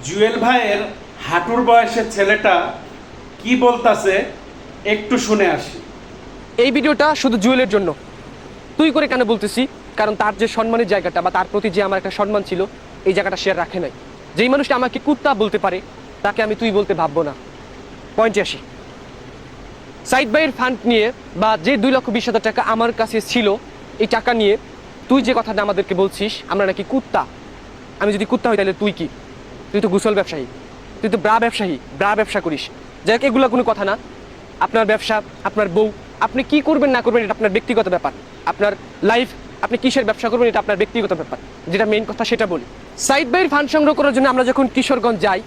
জুয়েল ভাইয়ের হাঁটুর বয়সের ছেলেটা কি বলতাছে একটু শুনে আসি। এই ভিডিওটা শুধু জুয়েলের জন্য। তুই করে কেন বলতেছি? কারণ তার যে সম্মানের জায়গাটা বা তার প্রতি যে আমার একটা সম্মান ছিল, এই জায়গাটা সে আর রাখে নাই। যেই মানুষটা আমাকে কুত্তা বলতে পারে তাকে আমি তুই বলতে ভাববো না। পয়েন্টে আসি। সাইদ ভাইয়ের ফান্ড নিয়ে বা যে 2,20,000 টাকা আমার কাছে ছিল, এই টাকা নিয়ে তুই যে কথাটা আমাদেরকে বলছিস আমরা নাকি কুত্তা। আমি যদি কুত্তা হই তাহলে তুই কি? তুই তো গুসল ব্যবসায়ী, তুই তো ব্রা ব্যবসা করিস। যাই হোক, এগুলো কোনো কথা না। আপনার ব্যবসা, আপনার বউ, আপনি কি করবেন না করবেন এটা আপনার ব্যক্তিগত ব্যাপার। আপনার লাইফ, আপনি কিসের ব্যবসা করবেন এটা আপনার ব্যক্তিগত ব্যাপার। যেটা মেইন কথা সেটা বলি। সাইদ ভাইয়ের ফান্ড সংগ্রহ করার জন্য আমরা যখন কিশোরগঞ্জ যাই,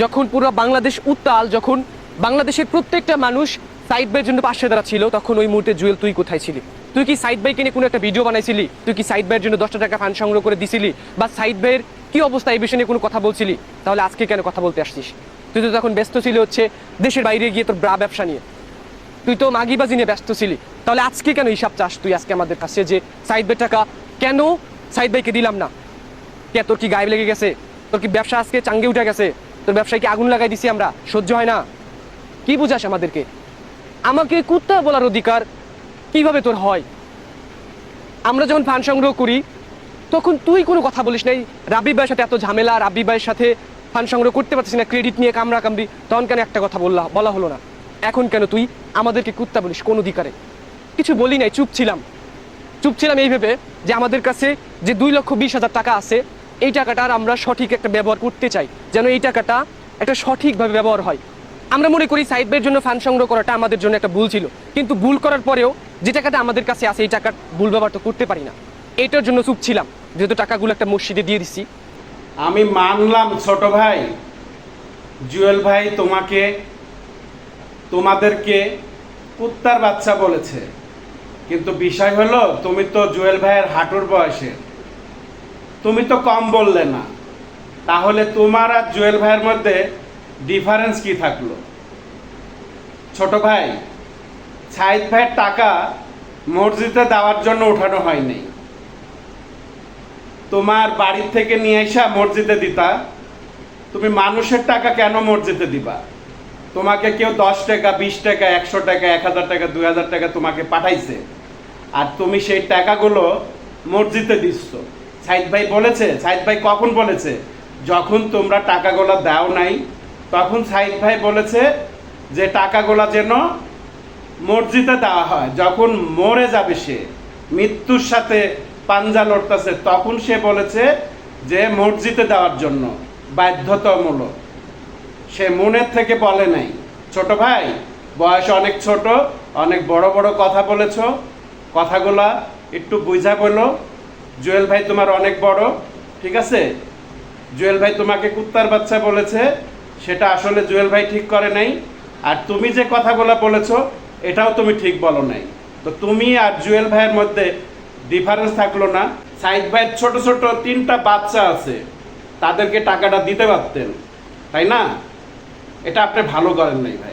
যখন পুরো বাংলাদেশ উত্তাল, যখন বাংলাদেশের প্রত্যেকটা মানুষ সাইদ ভাইয়ের জন্য পাশে দাঁড়াচ্ছিল, তখন ওই মুহূর্তে জুয়েল তুই কোথায় ছিলি? তুই কি সাইদ ভাইকে নিয়ে কোনো একটা ভিডিও বানাইছিলি? তুই কি সাইদ ভাইয়ের জন্য 10টা টাকা ফান্ড সংগ্রহ করে দিছিলি? বা সাইদ ভাইয়ের কি অবস্থা এই বিষয় নিয়ে কোনো কথা বলছিলি? তাহলে আজকে কেন কথা বলতে আসছিস? তুই তো তখন ব্যস্ত ছিলি হচ্ছে দেশের বাইরে গিয়ে তোর ব্রা ব্যবসা নিয়ে, তুই তো মাগিবাজি নিয়ে ব্যস্ত ছিলি। তাহলে আজকে কেন হিসাব চাস তুই আজকে আমাদের কাছে যে সাইদ ভাইয়ের টাকা কেন সাইদ ভাইকে দিলাম না? কে তোর কি গায়ে লেগে গেছে? তোর কি ব্যবসা আজকে চাঙ্গে উঠে গেছে? তোর ব্যবসায় কি আগুন লাগাই দিছি আমরা? সহ্য হয় না? কি বুঝাস আমাদেরকে? আমাকে কুত্তা বলার অধিকার কিভাবে তোর হয়? আমরা যখন ফান্ড সংগ্রহ করি তখন তুই কোনো কথা বলিস নাই। রাব্বি ভাইয়ের সাথে এত ঝামেলা, রাব্বি ভাইয়ের সাথে ফান্ড সংগ্রহ করতে পারছিস না, ক্রেডিট নিয়ে কামড়া কামড়ি, তখন কেন একটা কথা বলা হলো না? এখন কেন তুই আমাদেরকে কুত্তা বলিস? কোন অধিকারে? কিছু বলি নাই, চুপ ছিলাম এই ভেবে যে আমাদের কাছে যে 2,20,000 টাকা আছে, এই টাকাটার আমরা সঠিক একটা ব্যবহার করতে চাই, যেন এই টাকাটা একটা সঠিকভাবে ব্যবহার হয়। আমরা মনে করি সাইদ ভাইয়ের জন্য ফান্ড সংগ্রহ করাটা আমাদের জন্য একটা ভুল ছিল, কিন্তু ভুল করার পরেও যে টাকাটা আমাদের কাছে আছে এই টাকার ভুল ব্যবহার তো করতে পারি না। এটার জন্য চুপ ছিলাম, যেহেতু টাকাগুলো একটা মসজিদে দিয়ে দিচ্ছি। আমি মানলাম ছোট ভাই, জুয়েল ভাই তোমাদেরকে কুত্তার বাচ্চা বলেছে, কিন্তু বিষয় হলো তুমি তো জুয়েল ভাইয়ের হাঁটুর বয়সে, তুমি তো কম বললে না। তাহলে তোমার আর জুয়েল ভাইয়ের মধ্যে ডিফারেন্স কি থাকলো? ছোট ভাই, সাইদ ভাইয়ের টাকা মসজিদে দেওয়ার জন্য উঠানো হয়নি, তোমার বাড়ির থেকে নিয়ে এসা মসজিদে দিতা। তুমি মানুষের টাকা কেন মসজিদে দিবা? তোমাকে কেউ 10 টাকা, 20 টাকা, 100 টাকা, 1,000 টাকা, 2,000 টাকা তোমাকে পাঠাইছে, আর তুমি সেই টাকাগুলো মসজিদে দিচ্ছ। সাইদ ভাই বলেছে? সাইদ ভাই কখন বলেছে? যখন তোমরা টাকাগুলো দাও নাই তখন সাইদ ভাই বলেছে যে টাকাগুলো যেন মসজিদে দেওয়া হয়। যখন মরে যাবে, সে মৃত্যুর সাথে পাঞ্জা লড়তেছে, তখন সে বলেছে যে মসজিদে দেওয়ার জন্য বাধ্যতামূলক। সে মনের থেকে বলে নাই। ছোট ভাই, বয়স অনেক ছোট, অনেক বড় বড় কথা বলেছ, কথাগুলা একটু বুঝা বলো। জুয়েল ভাই তোমার অনেক বড়, ঠিক আছে? জুয়েল ভাই তোমাকে কুত্তার বাচ্চা বলেছে, সেটা আসলে জুয়েল ভাই ঠিক করে নাই। আর তুমি যে কথাগুলো বলেছো এটাও তুমি ঠিক বলো নাই। তো তুমি আর জুয়েল ভাইয়ের মধ্যে ডিফারেন্স থাকলো না? সাইদ ভাইয়ের ছোট ছোট 3টা বাচ্চা আছে, তাদেরকে টাকাটা দিতে পারতেন, তাই না? এটা আপনি ভালো করেন নাই ভাই।